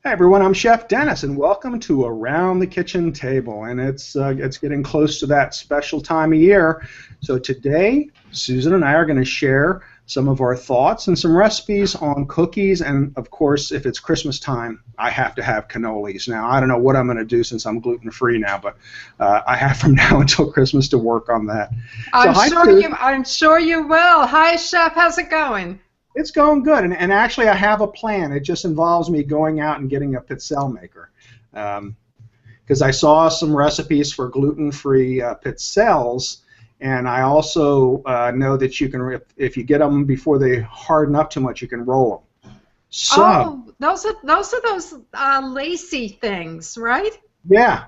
Hi everyone, I'm Chef Dennis, and welcome to Around the Kitchen Table. And it's getting close to that special time of year. So today, Susan and I are going to share some of our thoughts and some recipes on cookies. And of course, if it's Christmas time, I have to have cannolis. Now, I don't know what I'm going to do since I'm gluten-free now, but I have from now until Christmas to work on that. I'm sure you will. Hi, Chef. How's it going? It's going good, and actually I have a plan. It just involves me going out and getting a pizzelle maker, because I saw some recipes for gluten-free pizzelles, and I also know that you can, if you get them before they harden up too much, you can roll them. So, those are lacy things, right? Yeah.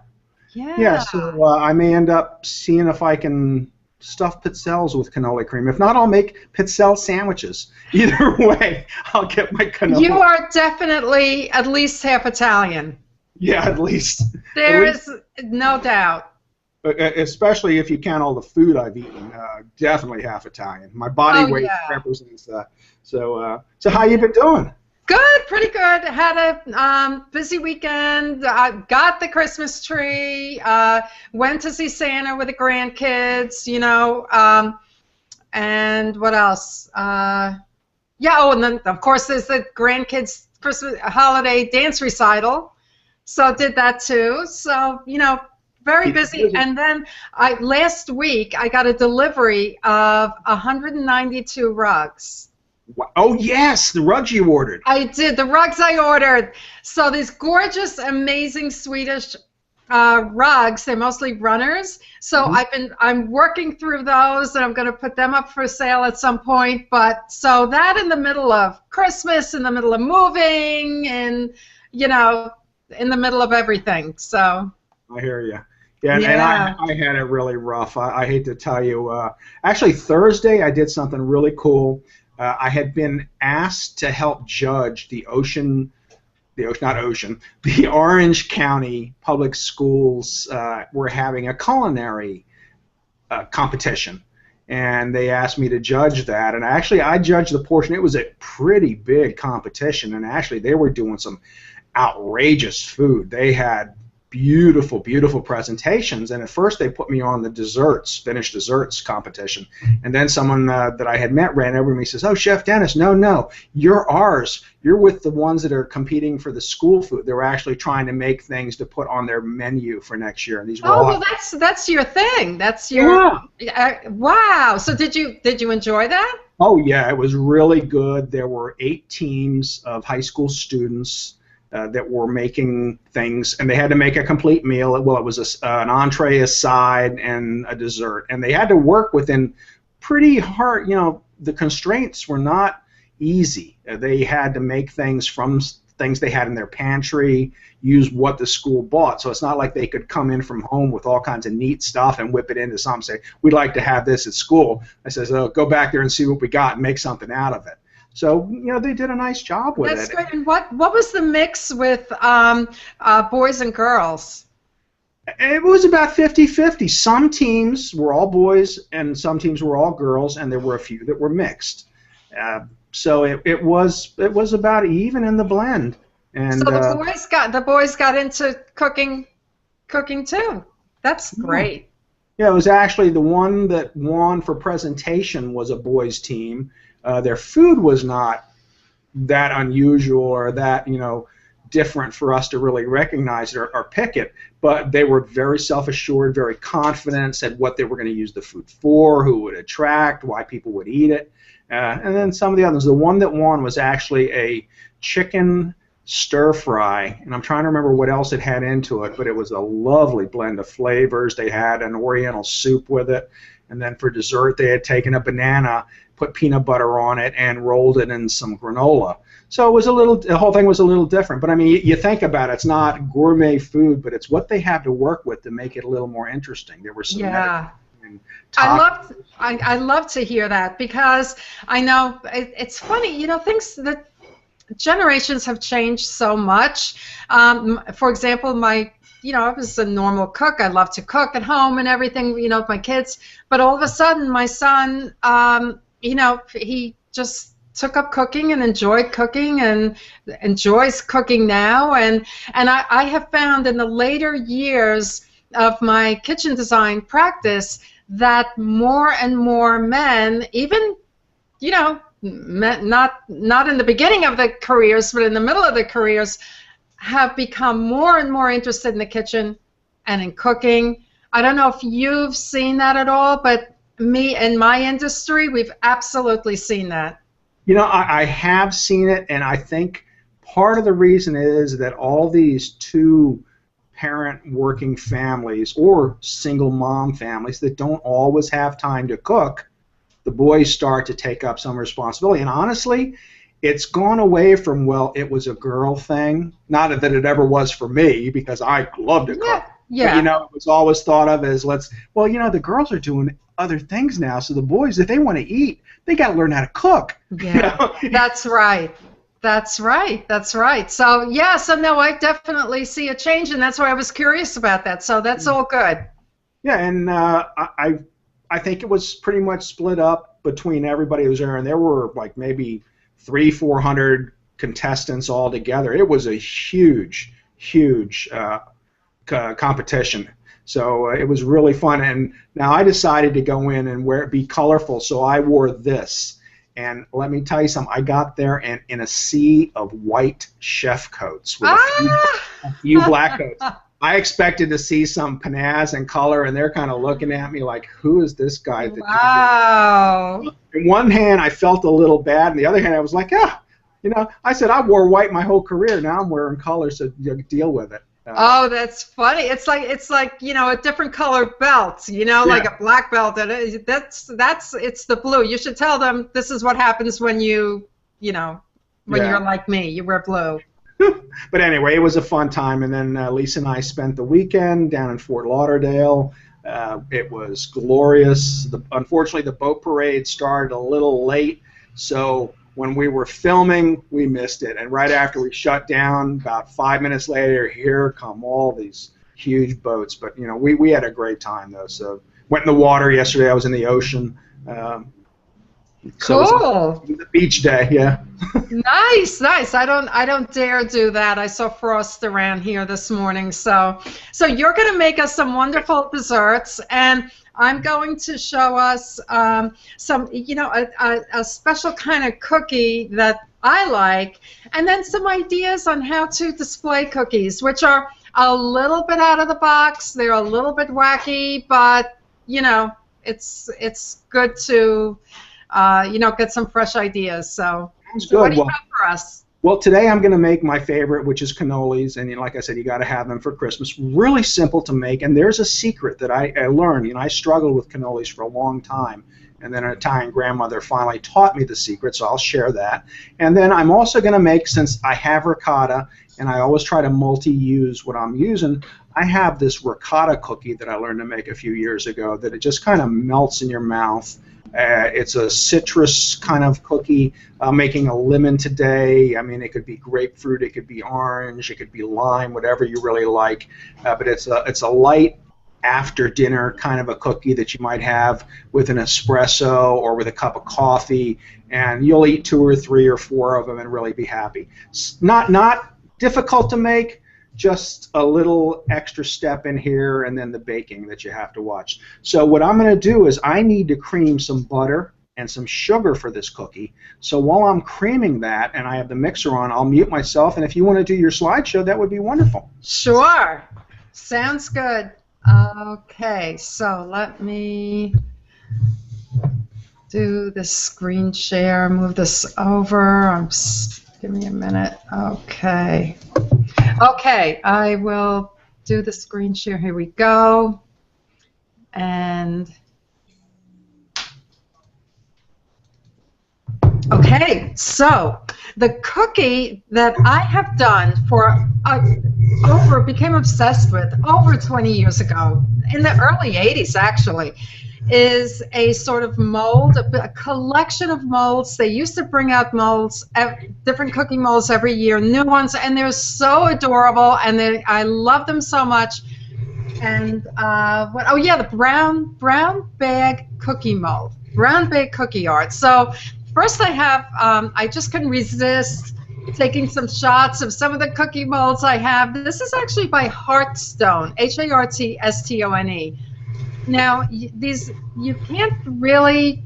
Yeah. Yeah. So I may end up seeing if I can stuff pizzelles with cannoli cream. If not, I'll make pizzelle sandwiches. Either way, I'll get my cannoli. You are definitely at least half Italian. Yeah, at least. There is no doubt. Especially if you count all the food I've eaten, definitely half Italian. My body weight represents that. So how you been doing? Good, pretty good. Had a busy weekend. I got the Christmas tree. Went to see Santa with the grandkids. And what else? And then of course there's the grandkids' Christmas holiday dance recital. So did that too. So very busy. And then last week I got a delivery of 192 rugs. Oh yes, the rugs you ordered. I did, the rugs I ordered. So these gorgeous, amazing Swedish rugs. They're mostly runners. So I'm working through those, and I'm going to put them up for sale at some point. But so that in the middle of Christmas, in the middle of moving, and in the middle of everything. So I hear you. Yeah, and I had it really rough. I hate to tell you. Actually, Thursday I did something really cool. I had been asked to help judge the Orange County Public Schools were having a culinary competition, and they asked me to judge that. And actually, I judged the portion. It was a pretty big competition, and actually, they were doing some outrageous food. They had beautiful, beautiful presentations, and at first they put me on the finished desserts competition, and then someone that I had met ran over to me and says, "Oh, Chef Dennis, no, you're ours. You're with the ones that are competing for the school food. They were actually trying to make things to put on their menu for next year." And these were well, that's your thing. That's your wow. So did you enjoy that? Oh yeah, it was really good. There were 8 teams of high school students that were making things, and they had to make a complete meal. Well, it was an entree, a side, and a dessert, and they had to work within pretty hard. The constraints were not easy. They had to make things from things they had in their pantry, use what the school bought. So it's not like they could come in from home with all kinds of neat stuff and whip it into something. Say, "We'd like to have this at school." I says, "Oh, go back there and see what we got and make something out of it." So, they did a nice job with it. That's great. And what was the mix with boys and girls? It was about 50-50. Some teams were all boys and some teams were all girls, and there were a few that were mixed. So it was about even in the blend. And so the boys got into cooking too. That's great. Yeah, it was actually the one that won for presentation was a boys team. Their food was not that unusual or that different for us to really recognize it or pick it, but they were very self-assured, very confident, said what they were going to use the food for, who would attract, why people would eat it, and then some of the others. The one that won was actually a chicken stir fry, and I'm trying to remember what else it had into it, but it was a lovely blend of flavors. They had an Oriental soup with it, and then for dessert they had taken a banana, put peanut butter on it, and rolled it in some granola. So it was the whole thing was a little different. But I mean, you think about it, it's not gourmet food, but it's what they have to work with to make it a little more interesting. There were some I love to hear that, because I know it's funny, things that generations have changed so much. For example, I was a normal cook. I love to cook at home and everything, with my kids. But all of a sudden, my son, he just took up cooking and enjoyed cooking and enjoys cooking now. And I have found in the later years of my kitchen design practice that more and more men, even, you know, not in the beginning of the careers, but in the middle of the careers, have become more and more interested in the kitchen and in cooking. I don't know if you've seen that at all, but me and my industry, we've absolutely seen that. You know, I have seen it, and I think part of the reason is that all these two-parent working families or single mom families that don't always have time to cook, the boys start to take up some responsibility. And honestly, it's gone away from, well, it was a girl thing. Not that it ever was for me, because I love to cook. Yeah. But, you know, it was always thought of as, well, you know, the girls are doing other things now, so the boys, if they want to eat, they got to learn how to cook. Yeah, you know? That's right. That's right. So, yeah, so no, I definitely see a change, and that's why I was curious about that. So that's all good. Yeah, and I think it was pretty much split up between everybody who was there, and there were like maybe 300-400 contestants all together. It was a huge competition. So it was really fun. And now I decided to go in and be colorful, so I wore this. And let me tell you something, I got there and in a sea of white chef coats with a few black coats. I expected to see some panaz and color, and they're kind of looking at me like, who is this guy? Wow. In one hand, I felt a little bad. In the other hand, I was like, you know, I said I wore white my whole career. Now I'm wearing color, so deal with it. Oh, that's funny. It's like you know, a different color belt. You know, like a black belt. And it's the blue. You should tell them this is what happens when you're like me. You wear blue. But anyway, it was a fun time, and then Lisa and I spent the weekend down in Fort Lauderdale. It was glorious. Unfortunately, the boat parade started a little late, so when we were filming, we missed it. And right after we shut down, about 5 minutes later, here come all these huge boats. But, you know, we had a great time, though. So went in the water yesterday. I was in the ocean. Cool. So it was a beach day, yeah. Nice. I don't dare do that. I saw frost around here this morning. So you're going to make us some wonderful desserts, and I'm going to show us some, you know, a special kind of cookie that I like, and then some ideas on how to display cookies, which are a little bit out of the box. They're a little bit wacky, but, you know, it's good to, you know, get some fresh ideas. So what do you have for us? Well, today I'm going to make my favorite, which is cannolis, and you know, like I said, you got to have them for Christmas. Really simple to make, and there's a secret that I learned. You know, I struggled with cannolis for a long time, and then an Italian grandmother finally taught me the secret, so I'll share that. And then I'm also going to make, since I have ricotta, and I always try to multi-use what I'm using, I have this ricotta cookie that I learned to make a few years ago that it just kind of melts in your mouth. It's a citrus kind of cookie. I'm making a lemon today. I mean, it could be grapefruit, it could be orange, it could be lime, whatever you really like. But it's a light after dinner kind of a cookie that you might have with an espresso or with a cup of coffee, and you'll eat 2 or 3 or 4 of them and really be happy. It's not difficult to make. Just a little extra step in here, and then the baking that you have to watch. So what I'm going to do is I need to cream some butter and some sugar for this cookie. So while I'm creaming that and I have the mixer on, I'll mute myself, and if you want to do your slideshow, that would be wonderful. Sure. Sounds good. Okay, so let me do this screen share, move this over. Give me a minute. Okay. Okay, I will do the screen share. Here we go. And okay, so the cookie that I have done became obsessed with over 20 years ago, in the early 80s actually, is a sort of mold, a collection of molds. They used to bring out molds, different cooking molds every year, new ones, and they're so adorable, and I love them so much. And the brown bag cookie mold, brown bag cookie art. So First I have, I just couldn't resist taking some shots of some of the cookie molds I have. This is actually by Hearthstone, H-A-R-T-S-T-O-N-E. Now, these, you can't really,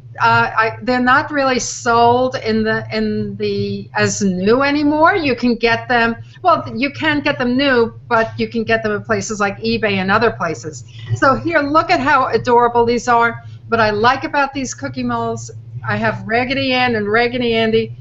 they're not really sold in the as new anymore. You can get them, well, you can get them new, but you can get them in places like eBay and other places. So here, look at how adorable these are. What I like about these cookie molds, I have Raggedy Ann and Raggedy Andy,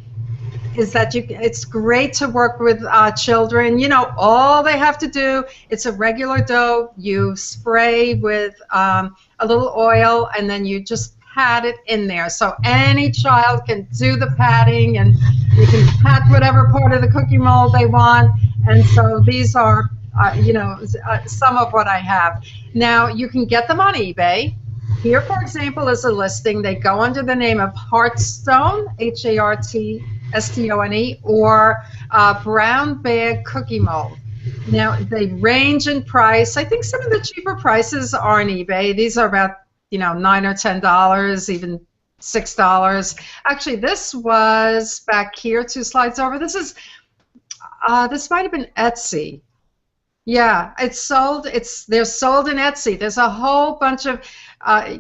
is that it's great to work with children. You know, all they have to do, it's a regular dough. You spray with a little oil, and then you just pat it in there. So any child can do the patting, and you can pat whatever part of the cookie mold they want. And so these are, you know, some of what I have. Now, you can get them on eBay. Here, for example, is a listing. They go under the name of Hearthstone, H-A-R-T-S-T-O-N-E, or brown bag cookie mold. Now, they range in price. I think some of the cheaper prices are on eBay. These are about, you know, $9 or $10, even $6. Actually, this was back here, 2 slides over. This is, this might have been Etsy. Yeah, it's sold. They're sold in Etsy. There's a whole bunch of,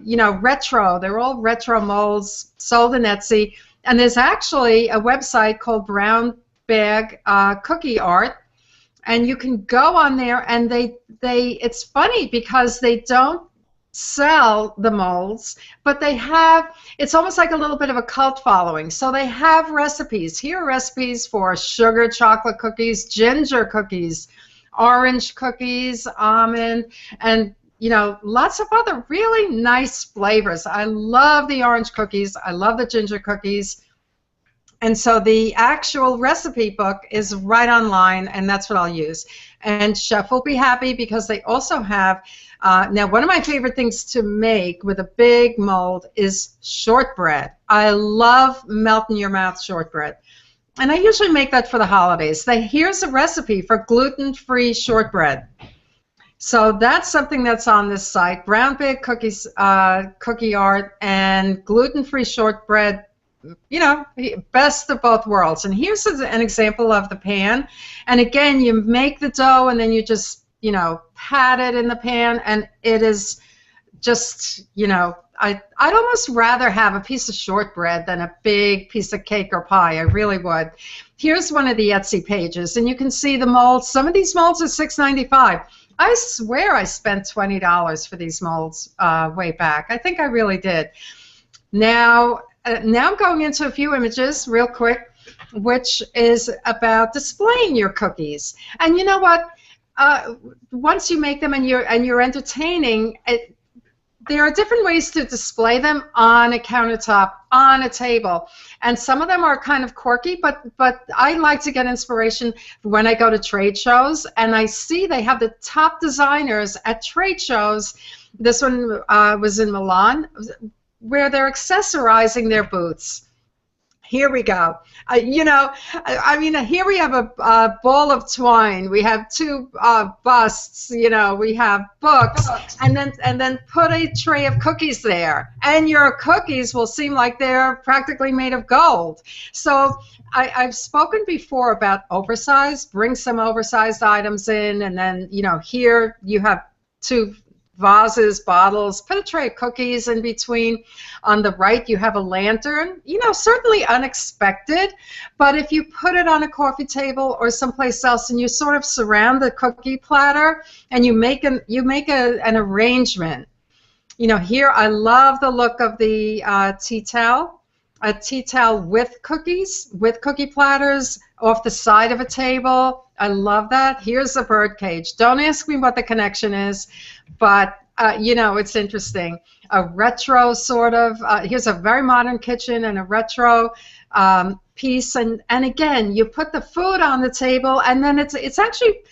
you know, retro. They're all retro molds sold in Etsy. And there's actually a website called Brown Bag Cookie Art, and you can go on there. And it's funny because they don't sell the molds, but they have. It's almost like a little bit of a cult following. So they have recipes. Here are recipes for sugar chocolate cookies, ginger cookies, orange cookies, almond, and, you know, lots of other really nice flavors. I love the orange cookies. I love the ginger cookies. And so the actual recipe book is right online, and that's what I'll use. And Chef will be happy because they also have, now one of my favorite things to make with a big mold is shortbread. I love melt-in-your-mouth shortbread. And I usually make that for the holidays. Here's a recipe for gluten-free shortbread. So that's something that's on this site, Brown Bag Cookies, Cookie Art, and gluten-free shortbread, you know, best of both worlds. And here's an example of the pan. And again, you make the dough, and then you just, you know, pat it in the pan, and it is just, you know, I'd almost rather have a piece of shortbread than a big piece of cake or pie. I really would. Here's one of the Etsy pages, and you can see the molds. Some of these molds are $6.95. I swear I spent $20 for these molds way back. I think I really did. Now I'm going into a few images real quick, which is about displaying your cookies. And you know what? Once you make them and you're entertaining, there are different ways to display them on a countertop, on a table, and some of them are kind of quirky, but I like to get inspiration when I go to trade shows, and I see they have the top designers at trade shows. This one was in Milan, where they're accessorizing their booths. Here we go. You know, I mean, here we have a ball of twine. We have 2 busts. You know, we have books, and then put a tray of cookies there, and your cookies will seem like they're practically made of gold. So I've spoken before about oversized. Bring some oversized items in, and then, you know, here you have 2 vases, bottles, put a tray of cookies in between. On the right, you have a lantern. You know, certainly unexpected, but if you put it on a coffee table or someplace else and you sort of surround the cookie platter and you make an arrangement. You know, here I love the look of the tea towel. A tea towel with cookies, with cookie platters off the side of a table. I love that. Here's a bird cage. Don't ask me what the connection is, but you know, it's interesting. A retro sort of, here's a very modern kitchen and a retro piece, and again, you put the food on the table, and then it's actually,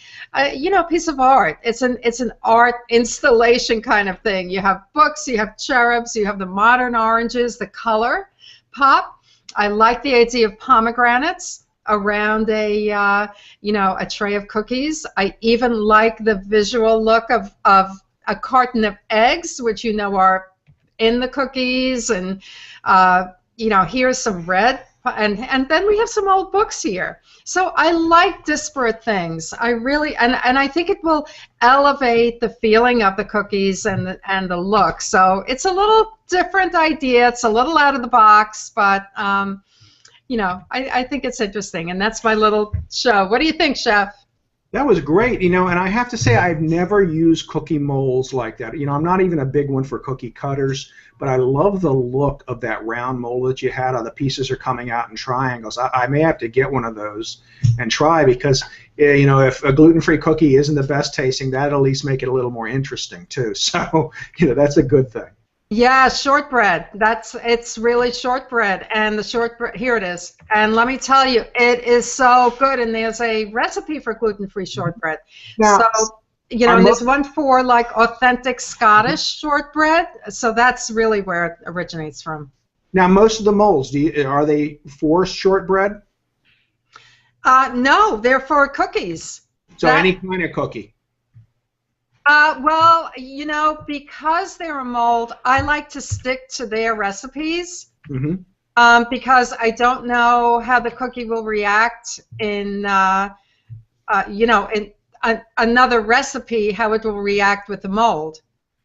you know, a piece of art. It's an art installation kind of thing. You have books, you have cherubs, you have the modern oranges, the color pop. I like the idea of pomegranates around a you know, a tray of cookies. I even like the visual look of a carton of eggs, which, you know, are in the cookies, and you know, here's some red, and then we have some old books here. So I like disparate things. I really, and I think it will elevate the feeling of the cookies and the look. So it's a little different idea. It's a little out of the box, but you know, I think it's interesting, and that's my little show. What do you think, Chef? That was great, you know, and I have to say I've never used cookie molds like that. You know, I'm not even a big one for cookie cutters, but I love the look of that round mold that you had. All the pieces are coming out in triangles. I may have to get one of those and try, because, you know, if a gluten-free cookie isn't the best tasting, that'll at least make it a little more interesting too. So, you know, that's a good thing. Yeah, shortbread. It's really shortbread, and the shortbread, here it is. And let me tell you, it is so good. And there's a recipe for gluten-free shortbread. Now, so, you know, and there's one for like authentic Scottish shortbread. So that's really where it originates from. Now, most of the molds, are they for shortbread? No, they're for cookies. So any kind of cookie. Well, you know, because they're a mold, I like to stick to their recipes, because I don't know how the cookie will react in, you know, in another recipe, how it will react with the mold.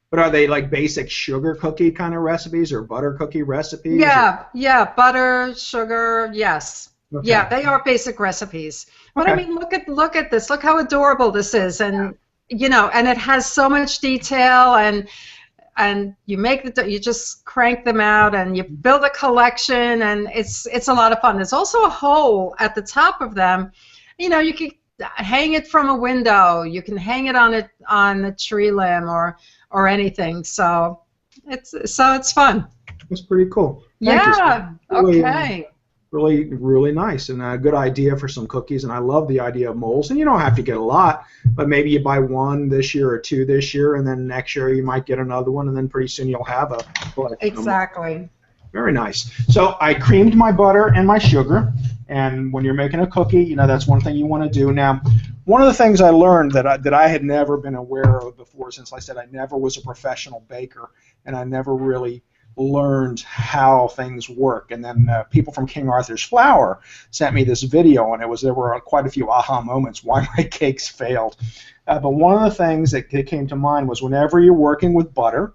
But are they like basic sugar cookie kind of recipes or butter cookie recipes? Yeah, yeah, butter, sugar, yes. Okay. Yeah, they are basic recipes. But I mean, look at this. Look how adorable this is, and you know, and it has so much detail, and you make you just crank them out, and you build a collection, and it's a lot of fun. There's also a hole at the top of them. You know, you can hang it from a window. You can hang it on a tree limb or anything. So it's fun. That's pretty cool. Thank you. Okay. Really, really nice, and a good idea for some cookies. And I love the idea of molds. And you don't have to get a lot, but maybe you buy one this year or two this year, and then next year you might get another one, and then pretty soon you'll have a collection. Exactly. Very nice. So I creamed my butter and my sugar, and when you're making a cookie, you know, that's one thing you want to do. Now, one of the things I learned that I had never been aware of before, since I said I never was a professional baker, and I never really learned how things work, and then people from King Arthur's Flour sent me this video, and there were quite a few aha moments why my cakes failed. But one of the things that came to mind was whenever you're working with butter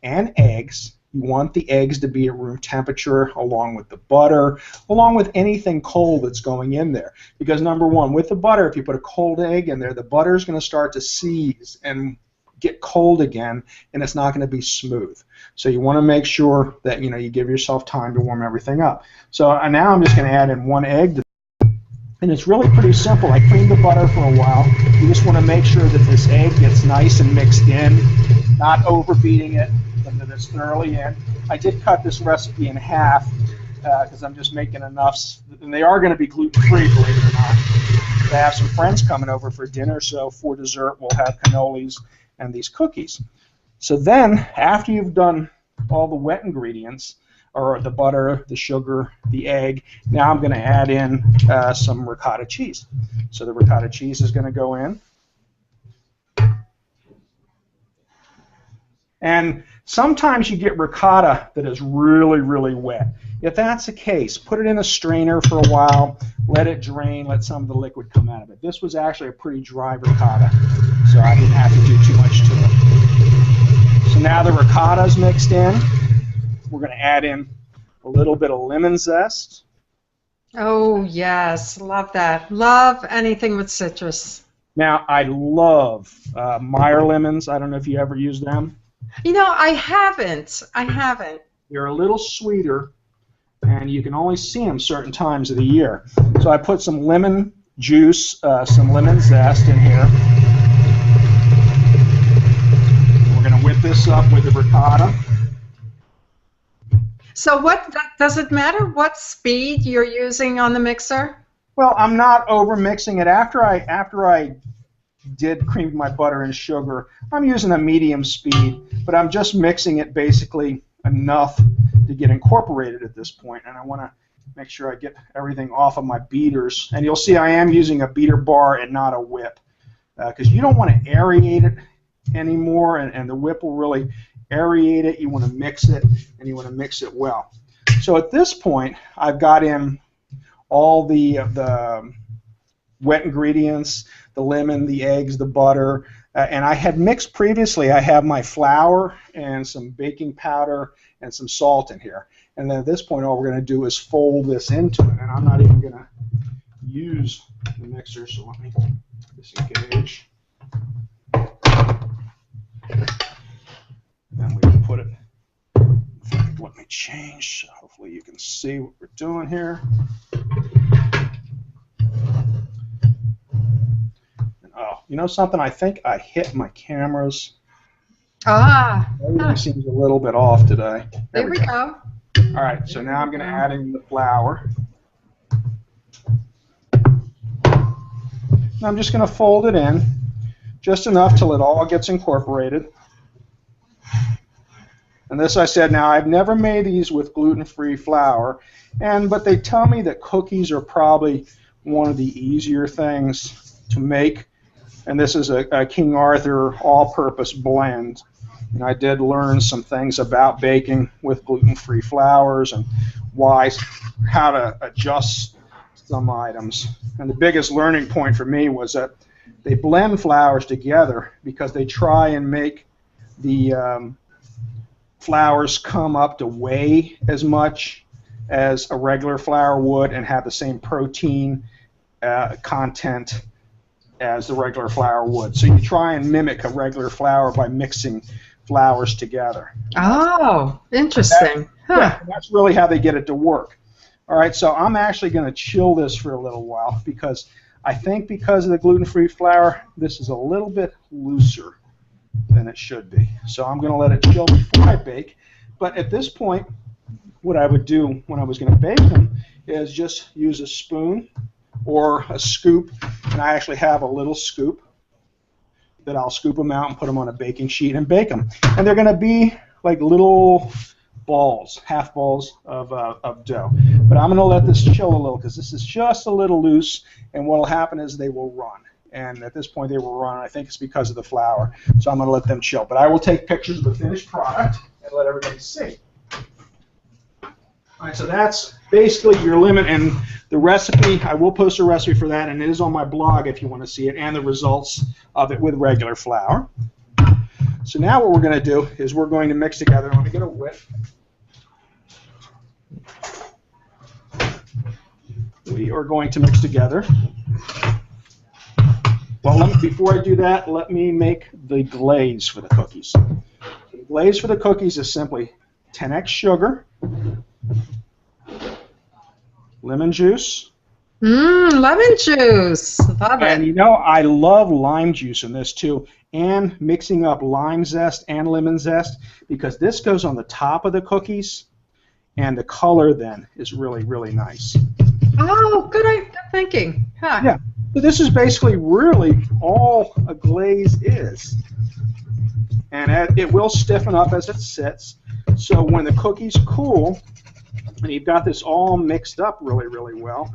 and eggs, you want the eggs to be at room temperature along with the butter, along with anything cold that's going in there. Because number one, with the butter, if you put a cold egg in there, the butter is going to start to seize and get cold again, and it's not going to be smooth. So you want to make sure that, you know, you give yourself time to warm everything up. So now I'm just going to add in one egg, and it's really pretty simple. I creamed the butter for a while. You just want to make sure that this egg gets nice and mixed in, not overbeating it, and that it's thoroughly in. I did cut this recipe in half because I'm just making enough, and they are going to be gluten-free, believe it or not. I have some friends coming over for dinner, so for dessert we'll have cannolis and these cookies. So then, after you've done all the wet ingredients, or the butter, the sugar, the egg, now I'm going to add in some ricotta cheese. So the ricotta cheese is going to go in. And sometimes you get ricotta that is really, really wet. If that's the case, put it in a strainer for a while, let it drain, let some of the liquid come out of it. This was actually a pretty dry ricotta, so I didn't have to do too much to it. So now the ricotta is mixed in. We're going to add in a little bit of lemon zest. Oh, yes. Love that. Love anything with citrus. Now, I love Meyer lemons. I don't know if you ever use them. You know, I haven't. They're a little sweeter, and you can only see them certain times of the year. So I put some lemon juice, some lemon zest in here. We're going to whip this up with the ricotta. So does it matter what speed you're using on the mixer? Well, I'm not over mixing it. After I did cream my butter and sugar, I'm using a medium speed, but I'm just mixing it basically enough to get incorporated at this point, and I want to make sure I get everything off of my beaters. And you'll see I am using a beater bar and not a whip, because you don't want to aerate it anymore, and the whip will really aerate it. You want to mix it, and you want to mix it well. So at this point, I've got in all the wet ingredients, the lemon, the eggs, the butter, and I had mixed previously. I have my flour and some baking powder and some salt in here. And then at this point, all we're going to do is fold this into it. And I'm not even going to use the mixer, so let me disengage. Then we can put it. In fact, let me change. So hopefully you can see what we're doing here. Oh, you know something? I think I hit my cameras. Everything seems a little bit off today. There we go. All right, so now I'm going to add in the flour. And I'm just going to fold it in, just enough till it all gets incorporated. And this I said, now I've never made these with gluten-free flour, but they tell me that cookies are probably one of the easier things to make. And this is a King Arthur all-purpose blend. And I did learn some things about baking with gluten-free flours and how to adjust some items. And the biggest learning point for me was that they blend flours together because they try and make the flours come up to weigh as much as a regular flour would and have the same protein content as the regular flour would. So you try and mimic a regular flour by mixing flours together. Oh, interesting. Yeah, that's really how they get it to work. All right, so I'm actually going to chill this for a little while because I think because of the gluten-free flour, this is a little bit looser than it should be. So I'm going to let it chill before I bake. But at this point, what I would do when I was going to bake them is just use a spoon or a scoop, and I actually have a little scoop that I'll scoop them out and put them on a baking sheet and bake them. And they're going to be like little balls, half balls of dough. But I'm going to let this chill a little because this is just a little loose, and what will happen is they will run. And at this point they will run. I think it's because of the flour. So I'm going to let them chill. But I will take pictures of the finished product and let everybody see. All right, so that's basically your lemon, and the recipe, I will post a recipe for that, and it is on my blog if you want to see it, and the results of it with regular flour. So now what we're going to do is we're going to mix together. Let me get a whip. We are going to mix together. Well, before I do that, let me make the glaze for the cookies. The glaze for the cookies is simply 10x sugar, lemon juice. Lemon juice. Love it. And you know, I love lime juice in this too, and mixing up lime zest and lemon zest because this goes on the top of the cookies, and the color then is really, really nice. Oh, good thinking. Huh. Yeah. So this is basically really all a glaze is. And it will stiffen up as it sits. So when the cookies cool, and you've got this all mixed up really, really well,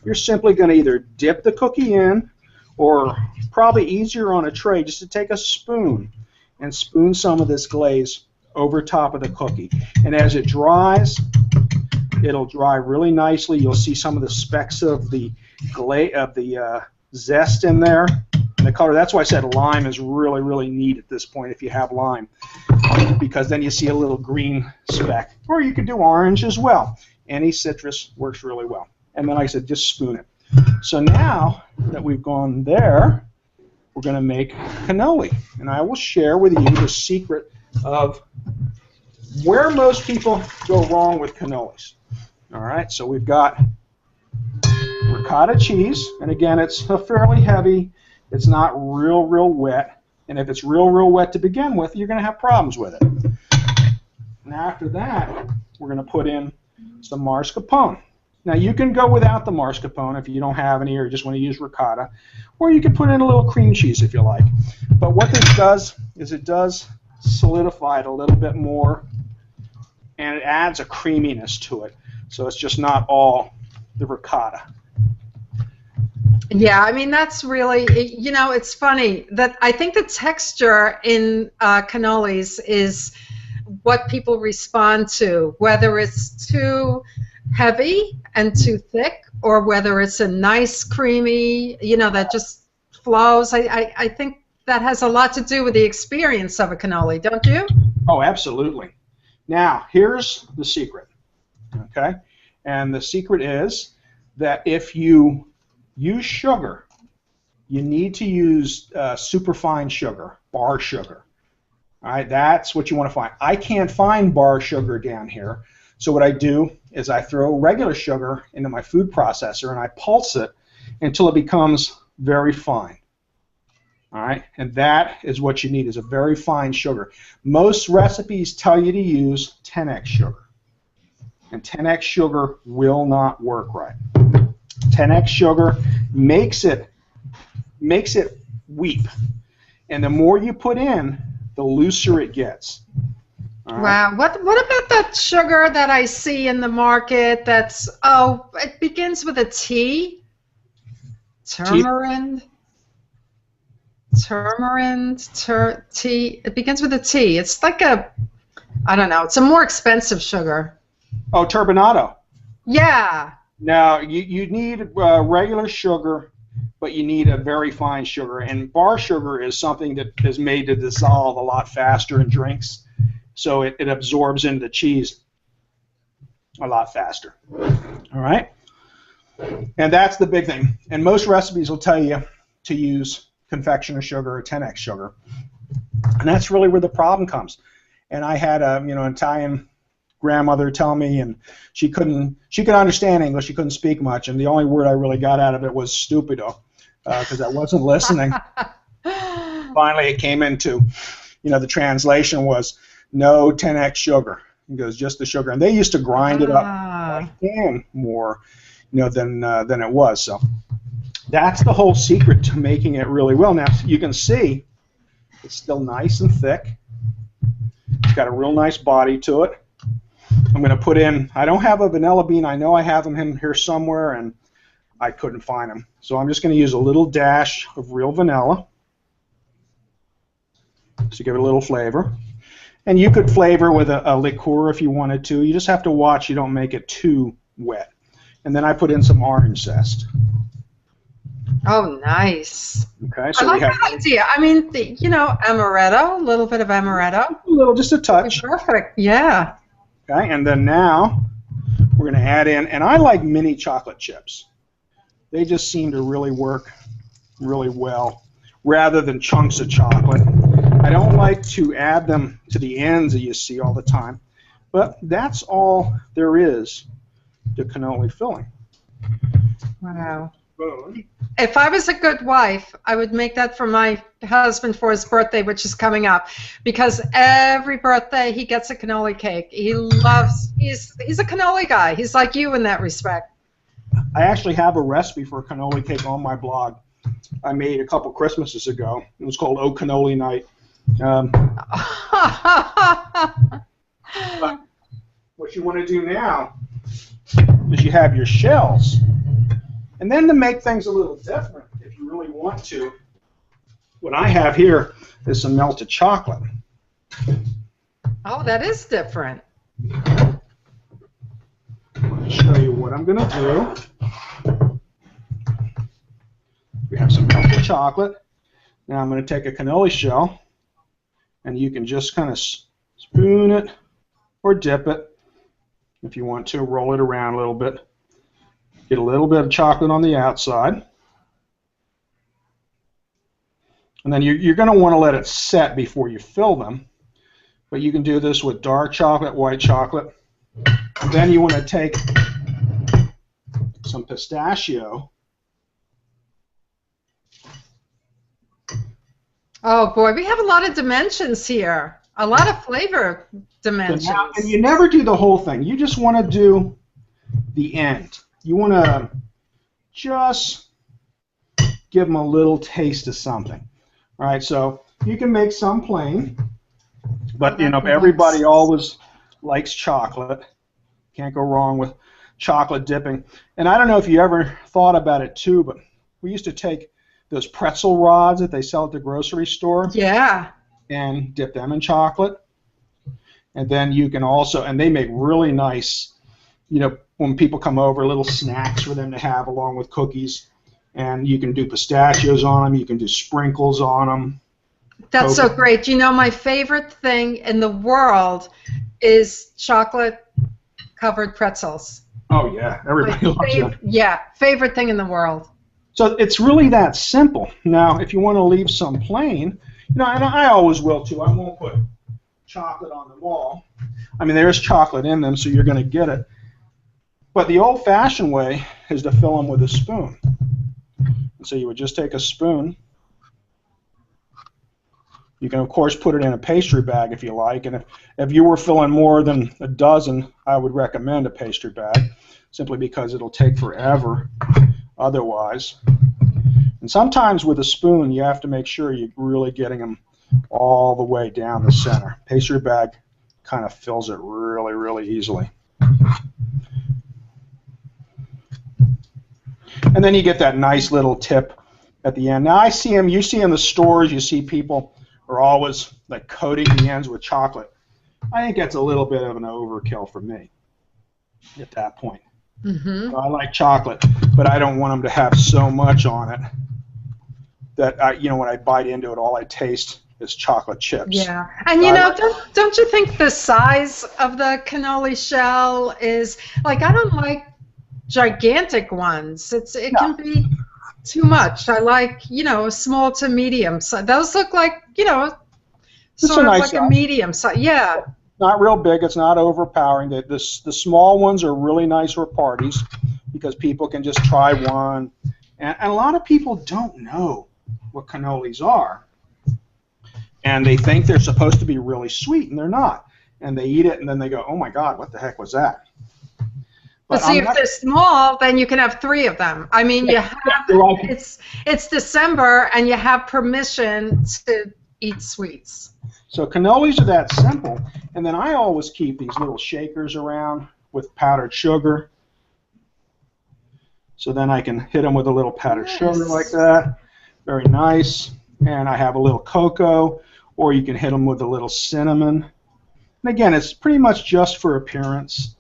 you're simply going to either dip the cookie in, or probably easier on a tray, just to take a spoon and spoon some of this glaze over top of the cookie. And as it dries, it'll dry really nicely. You'll see some of the specks of the zest in there, and the color. That's why I said lime is really, really neat at this point if you have lime, because then you see a little green speck. Or you could do orange as well. Any citrus works really well. And then, like I said, just spoon it. So now that we've gone there, we're going to make cannoli. And I will share with you the secret of where most people go wrong with cannolis. All right, so we've got ricotta cheese, and again, it's fairly heavy. It's not real, real wet, and if it's real, real wet to begin with, you're going to have problems with it. And after that, we're going to put in some mascarpone. Now, you can go without the mascarpone if you don't have any or you just want to use ricotta, or you can put in a little cream cheese if you like. But what this does is it does solidify it a little bit more, and it adds a creaminess to it. So it's just not all the ricotta. Yeah, I mean, that's really, you know, it's funny that I think the texture in cannolis is what people respond to, whether it's too heavy and too thick, or whether it's a nice creamy, you know, that just flows. I think that has a lot to do with the experience of a cannoli, don't you? Oh, absolutely. Now, here's the secret, okay? And the secret is that if you use sugar, you need to use superfine sugar, bar sugar. All right, that's what you want to find. I can't find bar sugar down here, so what I do is I throw regular sugar into my food processor and I pulse it until it becomes very fine. All right, and that is what you need, is a very fine sugar. Most recipes tell you to use 10x sugar, and 10x sugar will not work right. 10x sugar makes it weep, and the more you put in, the looser it gets. Wow. What about that sugar that I see in the market that's, oh, it begins with a T? Turmerind? T. It begins with a T. It's like a, I don't know, it's a more expensive sugar. Oh, turbinado. Yeah. Now, you need regular sugar, but you need a very fine sugar. And bar sugar is something that is made to dissolve a lot faster in drinks. So it absorbs into the cheese a lot faster. All right? And that's the big thing. And most recipes will tell you to use confectioner sugar or 10x sugar. And that's really where the problem comes. And I had a, an Italian grandmother tell me, and she could understand English, she couldn't speak much, and the only word I really got out of it was stupido, because I wasn't listening. Finally it came into, the translation was no 10x sugar. It goes just the sugar, and they used to grind it up more, than it was. So that's the whole secret to making it really well. Now you can see it's still nice and thick. It's got a real nice body to it. I'm going to put in, I don't have a vanilla bean. I know I have them in here somewhere, and I couldn't find them. So I'm just going to use a little dash of real vanilla to give it a little flavor. And you could flavor with a liqueur if you wanted to. You just have to watch you don't make it too wet. And then I put in some orange zest. Oh, nice. Okay, so I like we have that idea. I mean, amaretto, a little bit of amaretto. Just a touch. Perfect, yeah. Okay, and then now we're going to add in, and I like mini chocolate chips. They just seem to really work really well, rather than chunks of chocolate. I don't like to add them to the ends that you see all the time, but that's all there is to cannoli filling. Wow. If I was a good wife, I would make that for my husband for his birthday, which is coming up, because every birthday he gets a cannoli cake. He's a cannoli guy. He's like you in that respect. I actually have a recipe for a cannoli cake on my blog. I made a couple Christmases ago. It was called Oh Cannoli Night. What you want to do now is you have your shells. And then to make things a little different, if you really want to, what I have here is some melted chocolate. Oh, that is different. I'm going to show you what I'm going to do. We have some melted chocolate. Now I'm going to take a cannoli shell, and you can just kind of spoon it or dip it if you want to, roll it around a little bit. Get a little bit of chocolate on the outside. And then you're going to want to let it set before you fill them. But you can do this with dark chocolate, white chocolate. And then you want to take some pistachio. Oh boy, we have a lot of dimensions here. A lot of flavor dimensions. And you never do the whole thing. You just want to do the end. You want to just give them a little taste of something. All right, so you can make some plain, but everybody always likes chocolate. Can't go wrong with chocolate dipping. And I don't know if you ever thought about it too, but we used to take those pretzel rods that they sell at the grocery store. Yeah. And dip them in chocolate. And then you can also, and they make really nice, when people come over, little snacks for them to have along with cookies. And you can do pistachios on them. You can do sprinkles on them. That's so great. My favorite thing in the world is chocolate-covered pretzels. Oh, yeah. Everybody loves it. Yeah, favorite thing in the world. So it's really that simple. Now, if you want to leave some plain, and I always will too. I won't put chocolate on them all. I mean, there's chocolate in them, so you're going to get it. But the old-fashioned way is to fill them with a spoon. And so you would just take a spoon. You can, of course, put it in a pastry bag if you like. And if you were filling more than a dozen, I would recommend a pastry bag, simply because it'll take forever otherwise. And sometimes with a spoon, you have to make sure you're really getting them all the way down the center. Pastry bag kind of fills it really, really easily. And then you get that nice little tip at the end. Now, you see in the stores, you see people are always like coating the ends with chocolate. I think that's a little bit of an overkill for me at that point. So I like chocolate, but I don't want them to have so much on it that when I bite into it, all I taste is chocolate chips. Yeah, and don't you think the size of the cannoli shell is like, I don't like gigantic ones. It can be too much. I like small to medium. So those look like sort of like a medium size. Yeah. Not real big. It's not overpowering. The small ones are really nice for parties because people can just try one. And a lot of people don't know what cannolis are. And they think they're supposed to be really sweet, and they're not. And they eat it, and then they go, oh, my God, what the heck was that? But see, if they're small, then you can have 3 of them. I mean, you have it's December, and you have permission to eat sweets. So cannolis are that simple. And then I always keep these little shakers around with powdered sugar. So then I can hit them with a little powdered sugar like that. Very nice. And I have a little cocoa, or you can hit them with a little cinnamon. And again, it's pretty much just for appearance.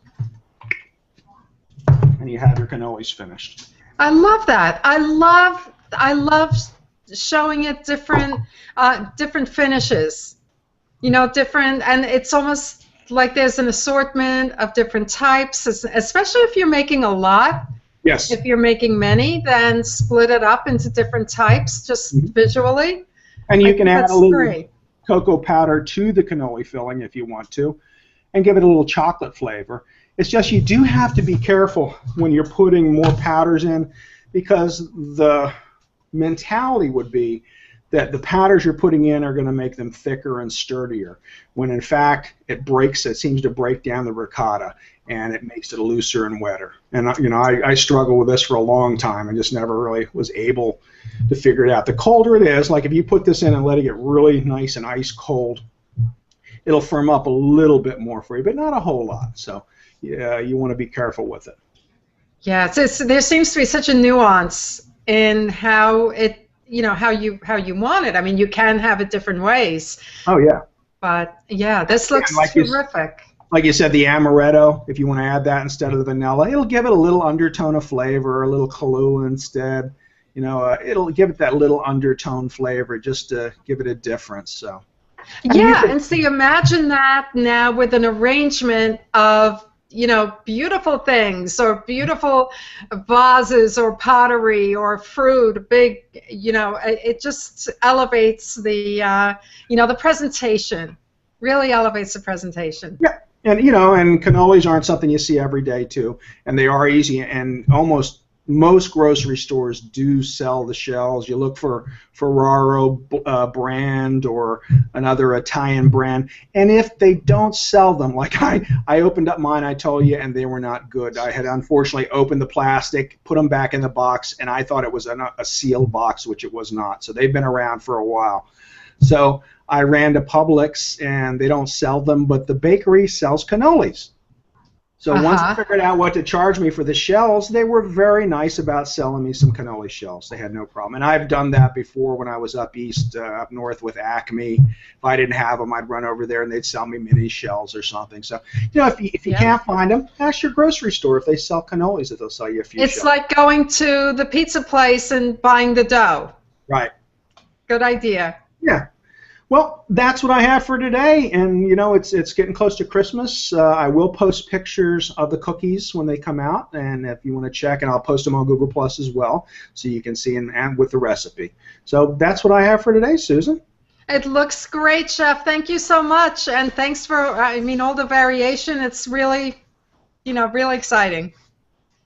And you have your cannolis finished. I love that. I love showing it different finishes. Different, and it's almost like there's an assortment of different types, especially if you're making a lot. Yes. If you're making many, then split it up into different types, just visually. And you can add a little cocoa powder to the cannoli filling if you want to, and give it a little chocolate flavor. It's just you do have to be careful when you're putting more powders in, because the mentality would be that the powders you're putting in are going to make them thicker and sturdier, when in fact it seems to break down the ricotta, and it makes it looser and wetter. And I struggled with this for a long time and just never really was able to figure it out. The colder it is, like if you put this in and let it get really nice and ice cold, it'll firm up a little bit more for you, but not a whole lot. So yeah, you want to be careful with it. Yeah, there seems to be such a nuance in how it, how you want it. I mean, you can have it different ways. Oh yeah. But yeah, this looks terrific. Like you said, the amaretto, if you want to add that instead of the vanilla, it'll give it a little undertone of flavor, a little Kahlua instead. It'll give it that little undertone flavor just to give it a difference. So. And see, imagine that now with an arrangement of beautiful things, or beautiful vases, or pottery, or fruit. Big, it just elevates the, the presentation. Really elevates the presentation. Yeah. And and cannolis aren't something you see every day too, and they are easy. And almost most grocery stores do sell the shells. You look for Ferraro brand or another Italian brand, and if they don't sell them, like I opened up mine, I told you, and they were not good. I had unfortunately opened the plastic, put them back in the box, and I thought it was a sealed box, which it was not. So they've been around for a while. So I ran to Publix, and they don't sell them, but the bakery sells cannolis. So once I figured out what to charge me for the shells, they were very nice about selling me some cannoli shells. They had no problem. And I've done that before when I was up east, up north with Acme. If I didn't have them, I'd run over there and they'd sell me mini shells or something. So, you know, if you can't find them, ask your grocery store if they sell cannolis, that they'll sell you a few shells. It's like going to the pizza place and buying the dough. Right. Good idea. Yeah. Well, that's what I have for today, and you know it's getting close to Christmas. I will post pictures of the cookies when they come out, and if you want to check, and I'll post them on Google Plus as well, so you can see them and with the recipe. So that's what I have for today, Susan. It looks great, Chef. Thank you so much, and thanks for all the variation. It's really, really exciting.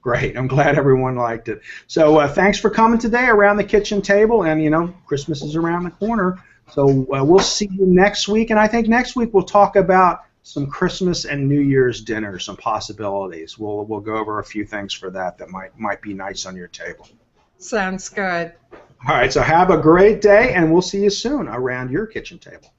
Great. I'm glad everyone liked it. So thanks for coming today around the kitchen table, and Christmas is around the corner. So we'll see you next week, and I think next week we'll talk about some Christmas and New Year's dinner, some possibilities. We'll go over a few things for that might be nice on your table. Sounds good. All right, so have a great day, and we'll see you soon around your kitchen table.